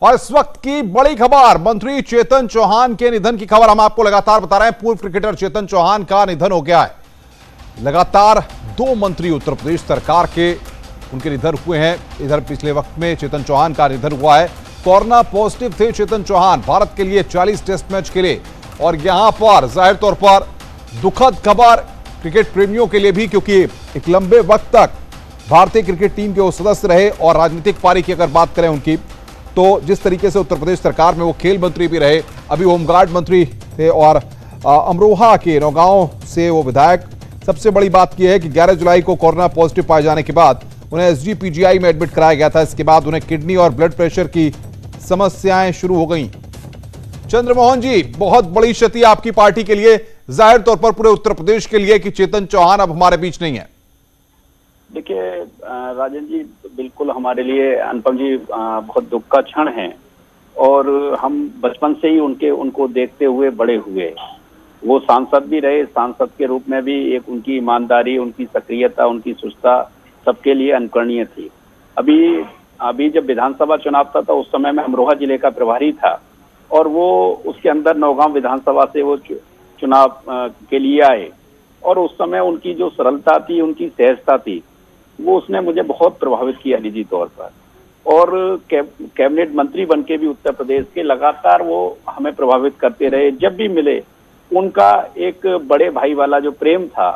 और इस वक्त की बड़ी खबर, मंत्री चेतन चौहान के निधन की खबर हम आपको लगातार बता रहे हैं। पूर्व क्रिकेटर चेतन चौहान का निधन हो गया है। लगातार 2 मंत्री उत्तर प्रदेश सरकार के उनके निधन हुए हैं। इधर पिछले वक्त में चेतन चौहान का निधन हुआ है। कोरोना पॉजिटिव थे चेतन चौहान भारत के लिए 40 टेस्ट मैच खेले और यहां पर जाहिर तौर पर दुखद खबर क्रिकेट प्रेमियों के लिए भी, क्योंकि एक लंबे वक्त तक भारतीय क्रिकेट टीम के वो सदस्य रहे और राजनीतिक पारी की अगर बात करें उनकी, तो जिस तरीके से उत्तर प्रदेश सरकार में वो खेल मंत्री भी रहे, अभी होमगार्ड मंत्री थे और अमरोहा के नौगांव से वो विधायक। सबसे बड़ी बात यह है कि 11 जुलाई को कोरोना पॉजिटिव पाए जाने के बाद उन्हें एसजीपीजीआई में एडमिट कराया गया था। इसके बाद उन्हें किडनी और ब्लड प्रेशर की समस्याएं शुरू हो गई। चंद्रमोहन जी, बहुत बड़ी क्षति आपकी पार्टी के लिए, जाहिर तौर पर पूरे उत्तर प्रदेश के लिए, कि चेतन चौहान अब हमारे बीच नहीं है। देखिए राजन जी, बिल्कुल हमारे लिए अनुपम जी बहुत दुख का क्षण है और हम बचपन से ही उनको देखते हुए बड़े हुए। वो सांसद भी रहे, सांसद के रूप में भी एक उनकी ईमानदारी, उनकी सक्रियता, उनकी सुस्ता सबके लिए अनुकरणीय थी। अभी जब विधानसभा चुनाव था तो उस समय मैं अमरोहा जिले का प्रभारी था और वो उसके अंदर नौगांव विधानसभा से वो चुनाव के लिए आए और उस समय उनकी जो सरलता थी, उनकी सहजता थी, वो उसने मुझे बहुत प्रभावित किया निजी तौर पर। और कैबिनेट मंत्री बनके भी उत्तर प्रदेश के लगातार वो हमें प्रभावित करते रहे। जब भी मिले उनका एक बड़े भाई वाला जो प्रेम था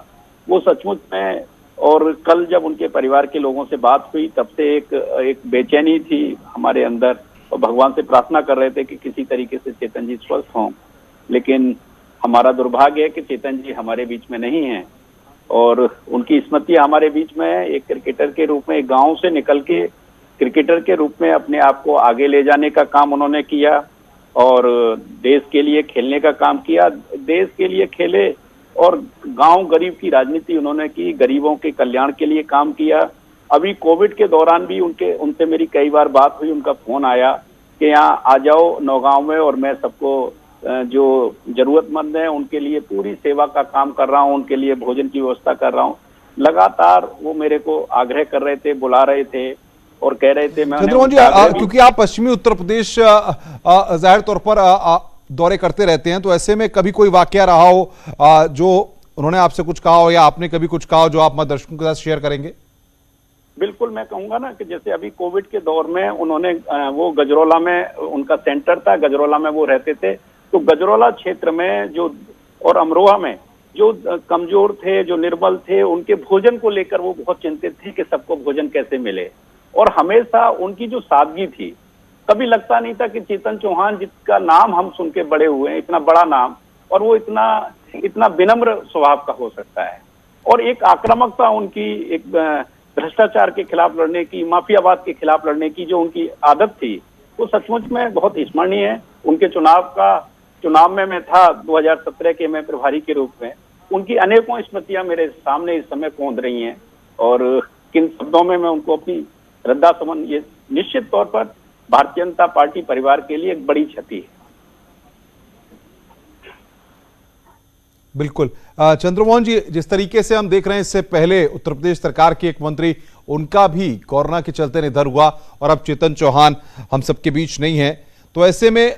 वो सचमुच में, और कल जब उनके परिवार के लोगों से बात हुई तब से एक बेचैनी थी हमारे अंदर और भगवान से प्रार्थना कर रहे थे कि किसी तरीके से चेतन जी स्वस्थ हों। लेकिन हमारा दुर्भाग्य है कि चेतन जी हमारे बीच में नहीं है और उनकी स्मृति हमारे बीच में है। एक क्रिकेटर के रूप में, एक गांव से निकल के क्रिकेटर के रूप में अपने आप को आगे ले जाने का काम उन्होंने किया और देश के लिए खेलने का काम किया। देश के लिए खेले और गांव गरीब की राजनीति उन्होंने की, गरीबों के कल्याण के लिए काम किया। अभी कोविड के दौरान भी उनसे मेरी कई बार बात हुई, उनका फोन आया कि यहाँ आ जाओ नौगांव में और मैं सबको जो जरूरतमंद है उनके लिए पूरी सेवा का काम कर रहा हूँ, उनके लिए भोजन की व्यवस्था कर रहा हूँ। लगातार वो मेरे को आग्रह कर रहे थे, बुला रहे थे और कह रहे थे। मैं चंद्रमोहन जी, क्योंकि आप पश्चिमी उत्तर प्रदेश जाहिर तौर पर दौरे करते रहते हैं, तो ऐसे में कभी कोई वाकया रहा हो जो उन्होंने आपसे कुछ कहा हो या आपने कभी कुछ कहा हो जो आप हमारे दर्शकों के साथ शेयर करेंगे? बिल्कुल, मैं कहूंगा ना कि जैसे अभी कोविड के दौर में उन्होंने वो गजरौला में उनका सेंटर था, गजरौला में वो रहते थे, तो गजरौला क्षेत्र में जो और अमरोहा में जो कमजोर थे, जो निर्बल थे, उनके भोजन को लेकर वो बहुत चिंतित थे कि सबको भोजन कैसे मिले। और हमेशा उनकी जो सादगी थी, कभी लगता नहीं था कि चेतन चौहान जिसका नाम हम सुन के बड़े हुए हैं, इतना बड़ा नाम, और वो इतना विनम्र स्वभाव का हो सकता है। और एक आक्रामकता उनकी, एक भ्रष्टाचार के खिलाफ लड़ने की, माफियावाद के खिलाफ लड़ने की जो उनकी आदत थी, वो सचमुच में बहुत स्मरणीय है। उनके चुनाव में मैं था 2017 के, मैं प्रभारी के रूप में। उनकी अनेकों स्मृतियां मेरे सामने इस समय कौंध रही हैं और किन शब्दों में मैं उनको अपनी श्रद्धा सुमन, ये निश्चित तौर पर भारतीय जनता पार्टी परिवार के लिए एक बड़ी क्षति है। बिल्कुल चंद्रमोहन जी, जिस तरीके से हम देख रहे हैं, इससे पहले उत्तर प्रदेश सरकार के एक मंत्री, उनका भी कोरोना के चलते निधन हुआ और अब चेतन चौहान हम सबके बीच नहीं है, तो ऐसे में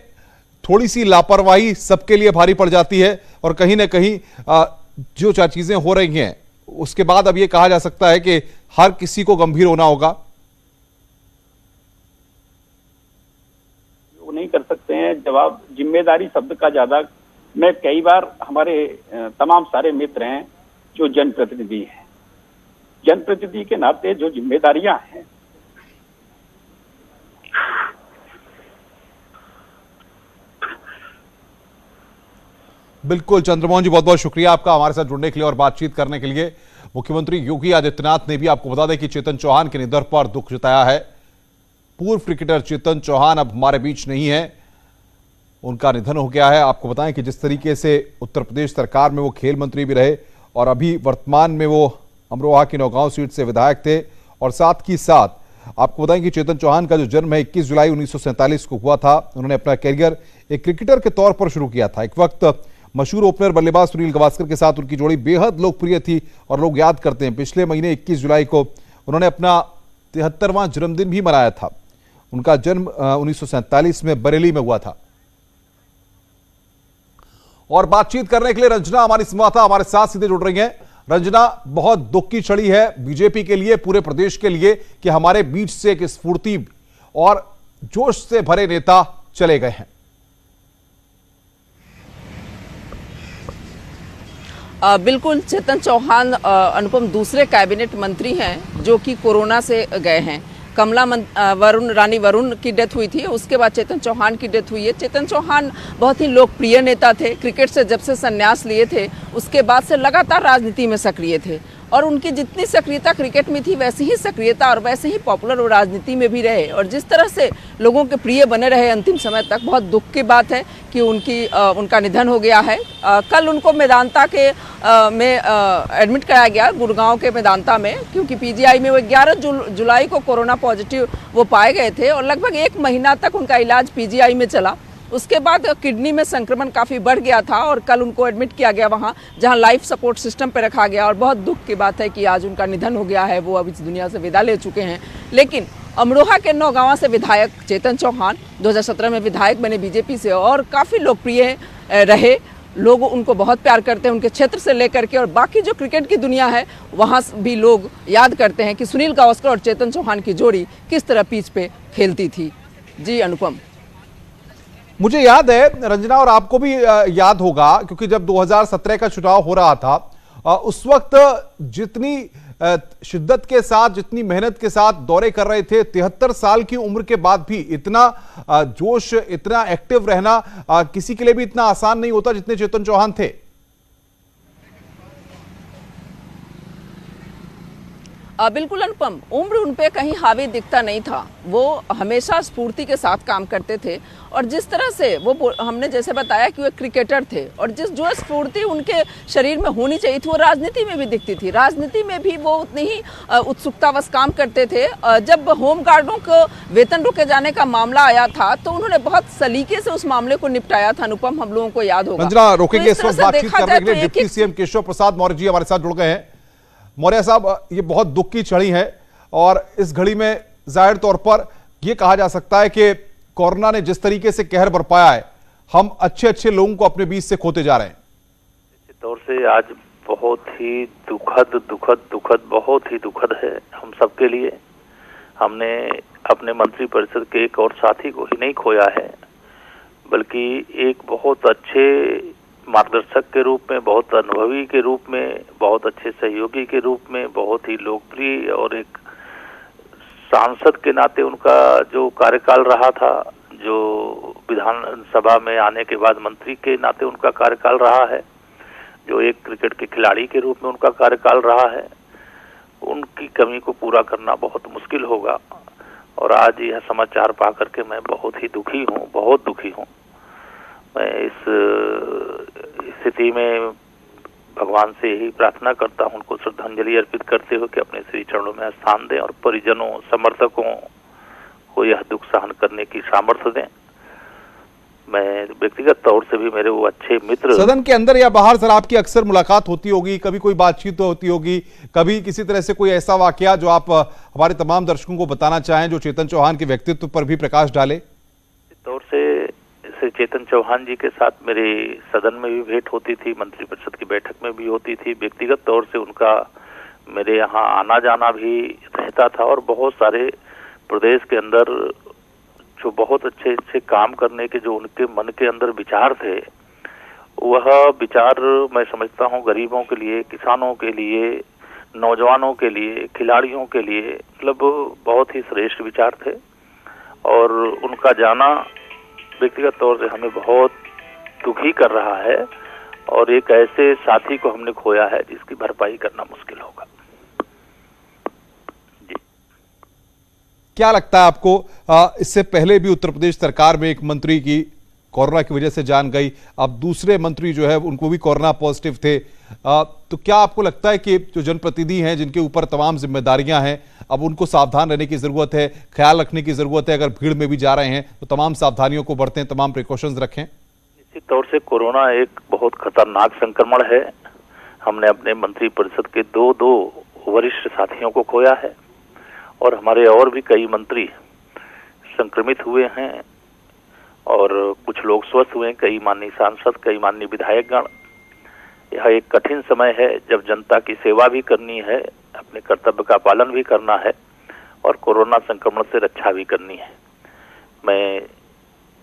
थोड़ी सी लापरवाही सबके लिए भारी पड़ जाती है और कहीं ना कहीं जो चार चीजें हो रही हैं उसके बाद अब ये कहा जा सकता है कि हर किसी को गंभीर होना होगा। वो नहीं कर सकते हैं जवाब, जिम्मेदारी शब्द का ज्यादा। मैं कई बार, हमारे तमाम सारे मित्र हैं जो जनप्रतिनिधि हैं, जनप्रतिनिधि के नाते जो जिम्मेदारियां हैं, बिल्कुल चंद्रमोहन जी, बहुत बहुत शुक्रिया आपका हमारे साथ जुड़ने के लिए और बातचीत करने के लिए। मुख्यमंत्री योगी आदित्यनाथ ने भी आपको बता दें कि चेतन चौहान के निधन पर दुख जताया है। पूर्व क्रिकेटर चेतन चौहान अब हमारे बीच नहीं है, उनका निधन हो गया है। आपको बताएं कि जिस तरीके से उत्तर प्रदेश सरकार में वो खेल मंत्री भी रहे और अभी वर्तमान में वो अमरोहा की नौगांव सीट से विधायक थे, और साथ ही साथ आपको बताएं कि चेतन चौहान का जो जन्म है 21 जुलाई 1947 को हुआ था। उन्होंने अपना करियर एक क्रिकेटर के तौर पर शुरू किया था। एक वक्त मशहूर ओपनर बल्लेबाज सुनील गावस्कर के साथ उनकी जोड़ी बेहद लोकप्रिय थी और लोग याद करते हैं। पिछले महीने 21 जुलाई को उन्होंने अपना 73वां जन्मदिन भी मनाया था उनका जन्म 1947 में बरेली में हुआ था। और बातचीत करने के लिए रंजना हमारी संवाददाता हमारे साथ सीधे जुड़ रही हैं। रंजना, बहुत दुख की छड़ी है बीजेपी के लिए, पूरे प्रदेश के लिए कि हमारे बीच से एक स्फूर्ति और जोश से भरे नेता चले गए हैं। बिल्कुल, चेतन चौहान अनुपम दूसरे कैबिनेट मंत्री हैं जो कि कोरोना से गए हैं। कमला रानी वरुण की डेथ हुई थी, उसके बाद चेतन चौहान की डेथ हुई है। चेतन चौहान बहुत ही लोकप्रिय नेता थे। क्रिकेट से जब से संन्यास लिए थे उसके बाद से लगातार राजनीति में सक्रिय थे और उनकी जितनी सक्रियता क्रिकेट में थी वैसी ही सक्रियता और वैसे ही पॉपुलर वो राजनीति में भी रहे और जिस तरह से लोगों के प्रिय बने रहे अंतिम समय तक, बहुत दुख की बात है कि उनका निधन हो गया है। कल उनको मेदांता के में एडमिट कराया गया, गुड़गांव के मेदांता में, क्योंकि पीजीआई में वो 11 जुलाई को कोरोना पॉजिटिव वो पाए गए थे और लगभग 1 महीना तक उनका इलाज पीजीआई में चला। उसके बाद किडनी में संक्रमण काफ़ी बढ़ गया था और कल उनको एडमिट किया गया वहाँ, जहाँ लाइफ सपोर्ट सिस्टम पे रखा गया और बहुत दुख की बात है कि आज उनका निधन हो गया है। वो अब इस दुनिया से विदा ले चुके हैं। लेकिन अमरोहा के नौगांवा से विधायक चेतन चौहान 2017 में विधायक बने बीजेपी से और काफ़ी लोकप्रिय रहे। लोग उनको बहुत प्यार करते हैं, उनके क्षेत्र से लेकर के और बाकी जो क्रिकेट की दुनिया है वहाँ भी लोग याद करते हैं कि सुनील गावस्कर और चेतन चौहान की जोड़ी किस तरह पिच पे खेलती थी। जी अनुपम। मुझे याद है रंजना, और आपको भी याद होगा, क्योंकि जब 2017 का चुनाव हो रहा था उस वक्त जितनी शिद्दत के साथ, जितनी मेहनत के साथ दौरे कर रहे थे, 73 साल की उम्र के बाद भी इतना जोश, इतना एक्टिव रहना किसी के लिए भी इतना आसान नहीं होता जितने चेतन चौहान थे। बिल्कुल अनुपम, उम्र उन पे कहीं हावी दिखता नहीं था। वो हमेशा स्फूर्ति के साथ काम करते थे और जिस तरह से वो हमने जैसे बताया कि वो एक क्रिकेटर थे और जो स्फूर्ति उनके शरीर में होनी चाहिए थी वो राजनीति में भी दिखती थी। राजनीति में भी वो उतनी ही उत्सुकतावश काम करते थे। जब होम गार्डों को वेतन रोके जाने का मामला आया था तो उन्होंने बहुत सलीके से उस मामले को निपटाया था। अनुपम, हम लोगों को याद होगा। रंजना, रोकेंगे इस वक्त बातचीत करने के लिए डिप्टी सीएम केशव प्रसाद मौर्य जी हमारे साथ जुड़ गए हैं। मौर्य साहब, ये बहुत दुख की छड़ी है और इस घड़ी में जाहिर तौर पर यह कहा जा सकता है कि कोरोना ने जिस तरीके से कहर बरपाया है, हम अच्छे लोगों को अपने बीच से खोते जा रहे हैं। इस तौर से आज बहुत ही दुखद बहुत ही दुखद है हम सबके लिए। हमने अपने मंत्रिपरिषद के एक और साथी को ही नहीं खोया है, बल्कि एक बहुत अच्छे मार्गदर्शक के रूप में, बहुत अनुभवी के रूप में, बहुत अच्छे सहयोगी के रूप में, बहुत ही लोकप्रिय और एक सांसद के नाते उनका जो कार्यकाल रहा था, जो विधानसभा में आने के बाद मंत्री के नाते उनका कार्यकाल रहा है, जो एक क्रिकेट के खिलाड़ी के रूप में उनका कार्यकाल रहा है, उनकी कमी को पूरा करना बहुत मुश्किल होगा। और आज यह समाचार पा करके मैं बहुत ही दुखी हूँ, बहुत दुखी हूँ। मैं इस स्थिति में भगवान से यही प्रार्थना करता हूं, उनको श्रद्धांजलि अर्पित करते हुए कि अपने श्री चरणों में स्थान दें और परिजनों, समर्थकों को यह दुख सहन करने की सामर्थ्य दें। मैं व्यक्तिगत तौर से भी मेरे वो अच्छे मित्र, सदन के अंदर या बाहर सर आपकी अक्सर मुलाकात होती होगी, कभी कोई बातचीत तो होती होगी, कभी किसी तरह से कोई ऐसा वाकया जो आप हमारे तमाम दर्शकों को बताना चाहें जो चेतन चौहान के व्यक्तित्व पर भी प्रकाश डाले? इस तौर से चेतन चौहान जी के साथ मेरे सदन में भी भेंट होती थी, मंत्रिपरिषद की बैठक में भी होती थी। व्यक्तिगत तौर से उनका मेरे यहाँ आना जाना भी रहता था और बहुत सारे प्रदेश के अंदर जो बहुत अच्छे काम करने के जो उनके मन के अंदर विचार थे, वह विचार मैं समझता हूँ गरीबों के लिए, किसानों के लिए, नौजवानों के लिए, खिलाड़ियों के लिए मतलब बहुत ही श्रेष्ठ विचार थे। और उनका जाना व्यक्तिगत तौर से हमें बहुत दुखी कर रहा है और एक ऐसे साथी को हमने खोया है जिसकी भरपाई करना मुश्किल होगा। जी, क्या लगता है आपको, इससे पहले भी उत्तर प्रदेश सरकार में एक मंत्री की कोरोना की वजह से जान गई, अब दूसरे मंत्री जो है उनको भी कोरोना पॉजिटिव थे, तो क्या आपको लगता है कि जो जनप्रतिनिधि हैं जिनके ऊपर तमाम जिम्मेदारियां हैं, अब उनको सावधान रहने की जरूरत है, ख्याल रखने की जरूरत है, अगर भीड़ में भी जा रहे हैं तो तमाम सावधानियों को बरतें, तमाम प्रिकॉशंस रखें? निश्चित तौर से कोरोना एक बहुत खतरनाक संक्रमण है। हमने अपने मंत्रिपरिषद के दो वरिष्ठ साथियों को खोया है और हमारे और भी कई मंत्री संक्रमित हुए हैं और कुछ लोग स्वस्थ हुए हैं, कई माननीय सांसद, कई माननीय विधायकगण। यह एक कठिन समय है जब जनता की सेवा भी करनी है, अपने कर्तव्य का पालन भी करना है और कोरोना संक्रमण से रक्षा भी करनी है। मैं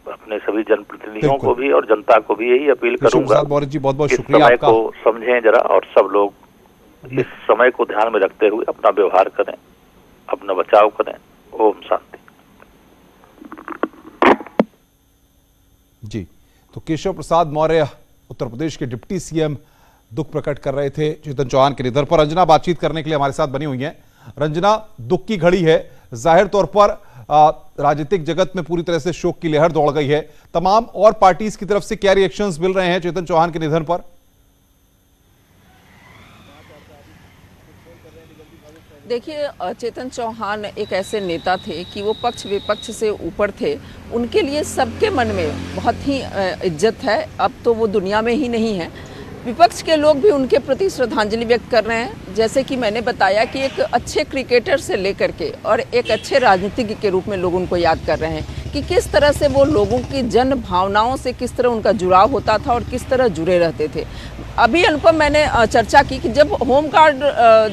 अपने सभी जनप्रतिनिधियों को भी और जनता को भी यही अपील करूंगा जी, बहुत बहुत इस शुक्रिया समय आपका। को समझें जरा और सब लोग इस समय को ध्यान में रखते हुए अपना व्यवहार करें, अपना बचाव करें। ओम शांति। जी, तो केशव प्रसाद मौर्य उत्तर प्रदेश के डिप्टी सीएम दुख प्रकट कर रहे थे चेतन चौहान के निधन पर। रंजना बातचीत करने के लिए हमारे साथ बनी हुई हैं। रंजना, दुख की घड़ी है, जाहिर तौर पर राजनीतिक जगत में पूरी तरह से शोक की लहर दौड़ गई है। तमाम और पार्टीज की तरफ से क्या रिएक्शंस मिल रहे हैं चेतन चौहान के निधन पर? देखिए, चेतन चौहान एक ऐसे नेता थे कि वो पक्ष विपक्ष से ऊपर थे। उनके लिए सबके मन में बहुत ही इज्जत है। अब तो वो दुनिया में ही नहीं है। विपक्ष के लोग भी उनके प्रति श्रद्धांजलि व्यक्त कर रहे हैं। जैसे कि मैंने बताया कि एक अच्छे क्रिकेटर से लेकर के और एक अच्छे राजनीतिज्ञ के रूप में लोग उनको याद कर रहे हैं कि किस तरह से वो लोगों की जन भावनाओं से किस तरह उनका जुड़ाव होता था और किस तरह जुड़े रहते थे। अभी अनुपम, मैंने चर्चा की कि जब होमगार्ड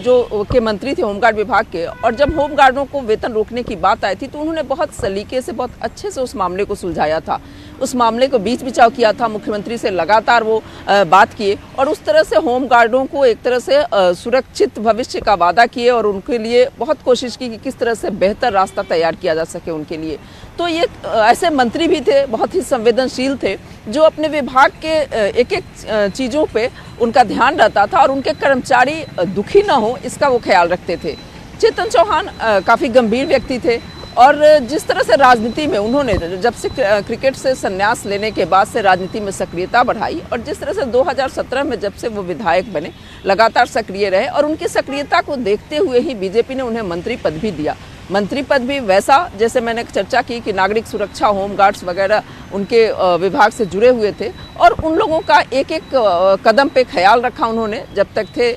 जो के मंत्री थे होमगार्ड विभाग के, और जब होमगार्डों को वेतन रोकने की बात आई थी तो उन्होंने बहुत सलीके से, बहुत अच्छे से उस मामले को सुलझाया था। उस मामले को बीच बिचाव किया था, मुख्यमंत्री से लगातार वो बात किए और उस तरह से होमगार्डों को एक तरह से सुरक्षित भविष्य का वादा किए और उनके लिए बहुत कोशिश की कि किस तरह से बेहतर रास्ता तैयार किया जा सके उनके लिए। तो ये ऐसे मंत्री भी थे, बहुत ही संवेदनशील थे, जो अपने विभाग के एक एक चीज़ों पे उनका ध्यान रहता था और उनके कर्मचारी दुखी ना हो इसका वो ख्याल रखते थे। चेतन चौहान काफ़ी गंभीर व्यक्ति थे और जिस तरह से राजनीति में उन्होंने जब से क्रिकेट से संन्यास लेने के बाद से राजनीति में सक्रियता बढ़ाई और जिस तरह से 2017 में जब से वो विधायक बने लगातार सक्रिय रहे और उनकी सक्रियता को देखते हुए ही बीजेपी ने उन्हें मंत्री पद भी दिया। मंत्री पद भी वैसा जैसे मैंने चर्चा की कि नागरिक सुरक्षा, होमगार्ड्स वगैरह उनके विभाग से जुड़े हुए थे और उन लोगों का एक एक कदम पे ख्याल रखा उन्होंने जब तक थे।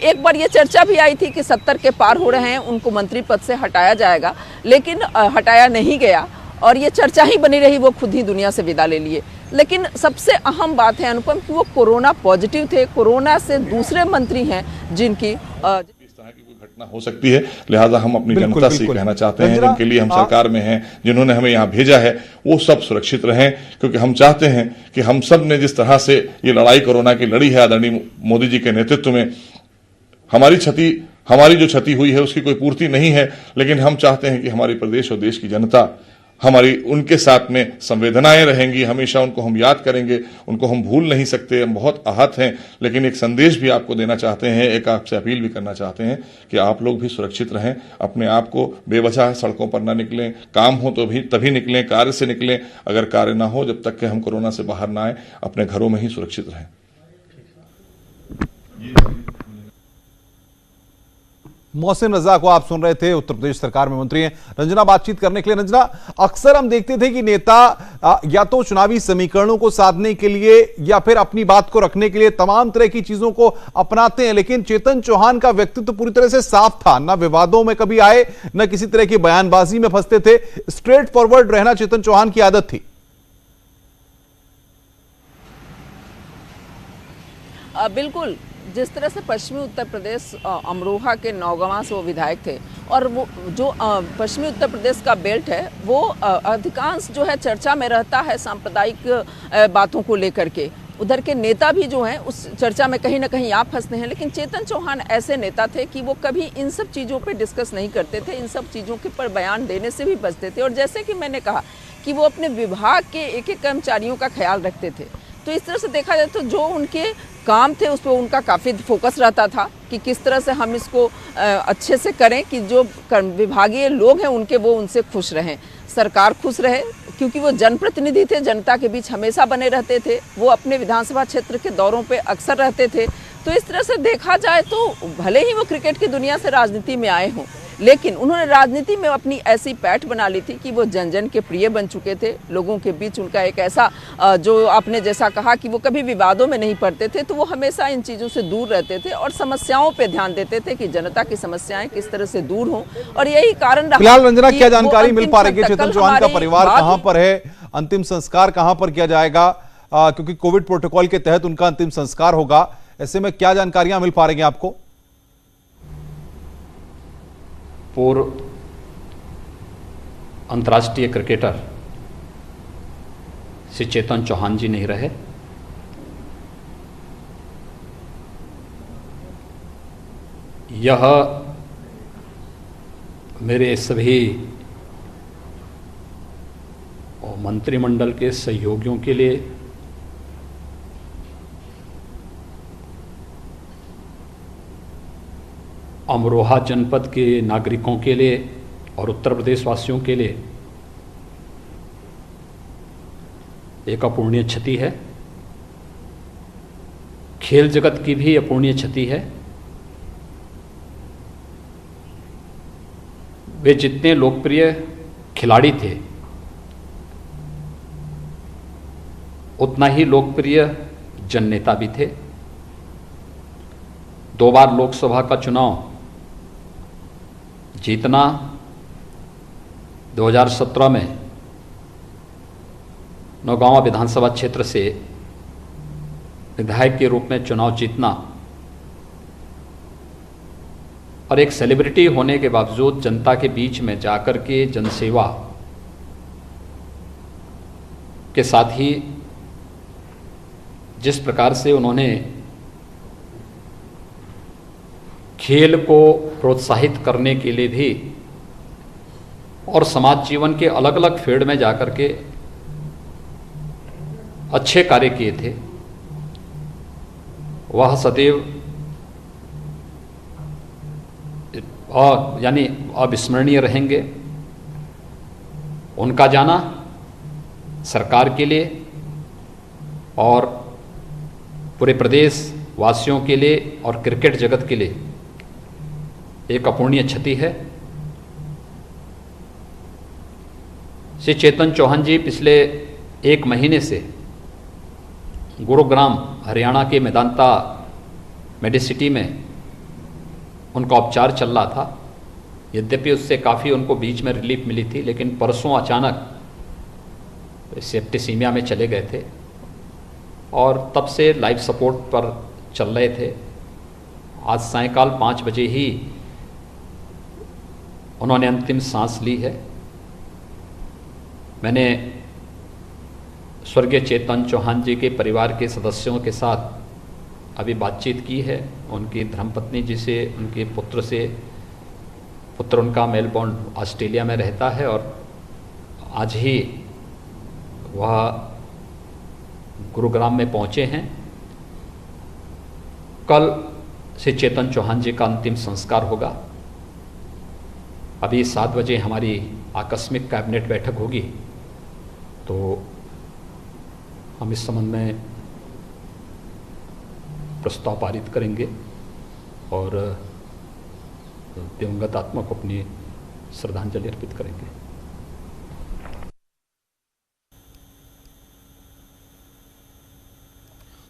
एक बार ये चर्चा भी आई थी कि 70 के पार हो रहे हैं, उनको मंत्री पद से हटाया जाएगा, लेकिन हटाया नहीं गया और ये चर्चा ही बनी रही। वो खुद ही दुनिया से विदा ले लिए। लेकिन सबसे अहम बात है अनुपम कि वो कोरोना पॉजिटिव थे। कोरोना से दूसरे मंत्री हैं जिनकी घटना हो सकती है, लिहाजा हम अपनी जनता से कहना चाहते हैं जिनके लिए हम सरकार में हैं, जिन्होंने हमें यहाँ भेजा है, वो सब सुरक्षित रहें, क्योंकि हम चाहते हैं कि हम सब ने जिस तरह से ये लड़ाई कोरोना की लड़ी है आदरणीय मोदी जी के नेतृत्व में, हमारी जो क्षति हुई है उसकी कोई पूर्ति नहीं है, लेकिन हम चाहते हैं कि हमारे प्रदेश और देश की जनता हमारी उनके साथ में संवेदनाएं रहेंगी, हमेशा उनको हम याद करेंगे, उनको हम भूल नहीं सकते। हम बहुत आहत हैं, लेकिन एक संदेश भी आपको देना चाहते हैं, एक आपसे अपील भी करना चाहते हैं कि आप लोग भी सुरक्षित रहें, अपने आप को बेवजह सड़कों पर ना निकलें, काम हो तो भी तभी निकलें, कार्य से निकलें, अगर कार्य ना हो जब तक कि हम कोरोना से बाहर ना आए अपने घरों में ही सुरक्षित रहें। मोहसिन रजा को आप सुन रहे थे, उत्तर प्रदेश सरकार में मंत्री हैं। रंजना बातचीत करने के लिए। रंजना, अक्सर हम देखते थे कि नेता या तो चुनावी समीकरणों को साधने के लिए या फिर अपनी बात को रखने के लिए तमाम तरह की चीजों को अपनाते हैं, लेकिन चेतन चौहान का व्यक्तित्व पूरी तरह से साफ था, न विवादों में कभी आए, न किसी तरह की बयानबाजी में फंसते थे। स्ट्रेट फॉरवर्ड रहना चेतन चौहान की आदत थी। बिल्कुल, जिस तरह से पश्चिमी उत्तर प्रदेश अमरोहा के नौगवां से वो विधायक थे और वो जो पश्चिमी उत्तर प्रदेश का बेल्ट है वो अधिकांश जो है चर्चा में रहता है सांप्रदायिक बातों को लेकर के। उधर के नेता भी जो हैं उस चर्चा में कहीं ना कहीं आप फंसते हैं, लेकिन चेतन चौहान ऐसे नेता थे कि वो कभी इन सब चीज़ों पे डिस्कस नहीं करते थे, इन सब चीज़ों के पर बयान देने से भी बचते थे। और जैसे कि मैंने कहा कि वो अपने विभाग के एक एक कर्मचारियों का ख्याल रखते थे, तो इस तरह से देखा जाए तो जो उनके काम थे उस पर उनका काफ़ी फोकस रहता था कि किस तरह से हम इसको अच्छे से करें कि जो विभागीय लोग हैं वो उनसे खुश रहें, सरकार खुश रहे, क्योंकि वो जनप्रतिनिधि थे, जनता के बीच हमेशा बने रहते थे, वो अपने विधानसभा क्षेत्र के दौरों पे अक्सर रहते थे। तो इस तरह से देखा जाए तो भले ही वो क्रिकेट की दुनिया से राजनीति में आए हों, लेकिन उन्होंने राजनीति में अपनी ऐसी पैठ बना ली थी कि वो जन जन के प्रिय बन चुके थे। लोगों के बीच उनका एक ऐसा जो आपने जैसा कहा कि वो कभी विवादों में नहीं पड़ते थे, तो वो हमेशा इन चीज़ों से दूर रहते थे और समस्याओं पे ध्यान देते थे कि जनता की समस्याएं किस तरह से दूर हों। और यही कारण रहा। फिलहाल रंजना, क्या जानकारी मिल पा रही है? चेतन चौहान का परिवार कहां पर है? अंतिम संस्कार कहां पर किया जाएगा? क्योंकि कोविड प्रोटोकॉल के तहत उनका अंतिम संस्कार होगा, ऐसे में क्या जानकारियां मिल पा रही हैं आपको? पूर्व अंतर्राष्ट्रीय क्रिकेटर श्री चेतन चौहान जी नहीं रहे। यह मेरे सभी मंत्रिमंडल के सहयोगियों के लिए, अमरोहा जनपद के नागरिकों के लिए और उत्तर प्रदेश वासियों के लिए एक अपूर्णीय क्षति है। खेल जगत की भी अपूर्णीय क्षति है। वे जितने लोकप्रिय खिलाड़ी थे, उतना ही लोकप्रिय जननेता भी थे। 2 बार लोकसभा का चुनाव जीतना, 2017 में नौगांवा विधानसभा क्षेत्र से विधायक के रूप में चुनाव जीतना और एक सेलिब्रिटी होने के बावजूद जनता के बीच में जाकर के जनसेवा के साथ ही जिस प्रकार से उन्होंने खेल को प्रोत्साहित करने के लिए भी और समाज जीवन के अलग अलग फील्ड में जाकर के अच्छे कार्य किए थे, वह सदैव यानी अविस्मरणीय रहेंगे। उनका जाना सरकार के लिए और पूरे प्रदेश वासियों के लिए और क्रिकेट जगत के लिए एक अपूर्णीय क्षति है। श्री चेतन चौहान जी पिछले 1 महीने से गुरुग्राम हरियाणा के मेदांता मेडिसिटी में उनका उपचार चल रहा था। यद्यपि उससे काफ़ी उनको बीच में रिलीफ मिली थी, लेकिन परसों अचानक सेप्टिसीमिया में चले गए थे और तब से लाइफ सपोर्ट पर चल रहे थे। आज सायंकाल 5 बजे ही उन्होंने अंतिम सांस ली है। मैंने स्वर्गीय चेतन चौहान जी के परिवार के सदस्यों के साथ अभी बातचीत की है। उनकी धर्मपत्नी जी से, उनके पुत्र से, पुत्र उनका मेलबोर्न ऑस्ट्रेलिया में रहता है और आज ही वह गुरुग्राम में पहुंचे हैं। कल श्री चेतन चौहान जी का अंतिम संस्कार होगा। अभी 7 बजे हमारी आकस्मिक कैबिनेट बैठक होगी, तो हम इस संबंध में प्रस्ताव पारित करेंगे और दिवंगत आत्मा को अपनी श्रद्धांजलि अर्पित करेंगे।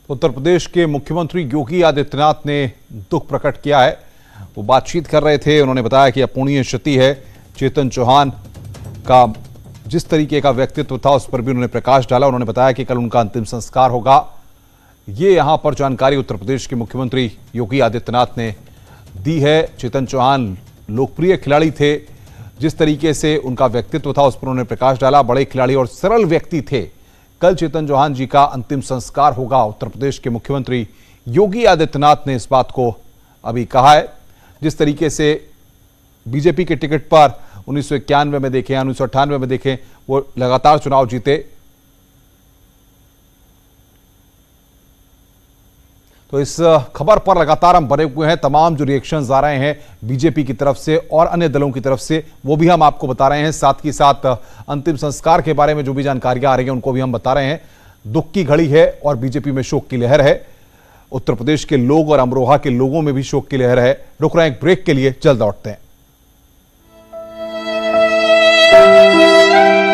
उत्तर प्रदेश के मुख्यमंत्री योगी आदित्यनाथ ने दुख प्रकट किया है। वो बातचीत कर रहे थे, उन्होंने बताया कि अपूर्णीय क्षति है। चेतन चौहान का जिस तरीके का व्यक्तित्व था उस पर भी उन्होंने प्रकाश डाला। उन्होंने बताया कि कल उनका अंतिम संस्कार होगा। ये यहां पर जानकारी उत्तर प्रदेश के मुख्यमंत्री योगी आदित्यनाथ ने दी है। चेतन चौहान लोकप्रिय खिलाड़ी थे, जिस तरीके से उनका व्यक्तित्व था उस पर उन्होंने प्रकाश डाला। बड़े खिलाड़ी और सरल व्यक्ति थे। कल चेतन चौहान जी का अंतिम संस्कार होगा। उत्तर प्रदेश के मुख्यमंत्री योगी आदित्यनाथ ने इस बात को अभी कहा है। जिस तरीके से बीजेपी के टिकट पर 1991 में देखें, 1998 में देखें, वो लगातार चुनाव जीते, तो इस खबर पर लगातार हम बने हुए हैं। तमाम जो रिएक्शंस आ रहे हैं बीजेपी की तरफ से और अन्य दलों की तरफ से, वो भी हम आपको बता रहे हैं। साथ ही साथ अंतिम संस्कार के बारे में जो भी जानकारियां आ रही हैं उनको भी हम बता रहे हैं। दुख की घड़ी है और बीजेपी में शोक की लहर है। उत्तर प्रदेश के लोग और अमरोहा के लोगों में भी शोक की लहर है। रुक रहे हैं एक ब्रेक के लिए, जल्द लौटते हैं। है।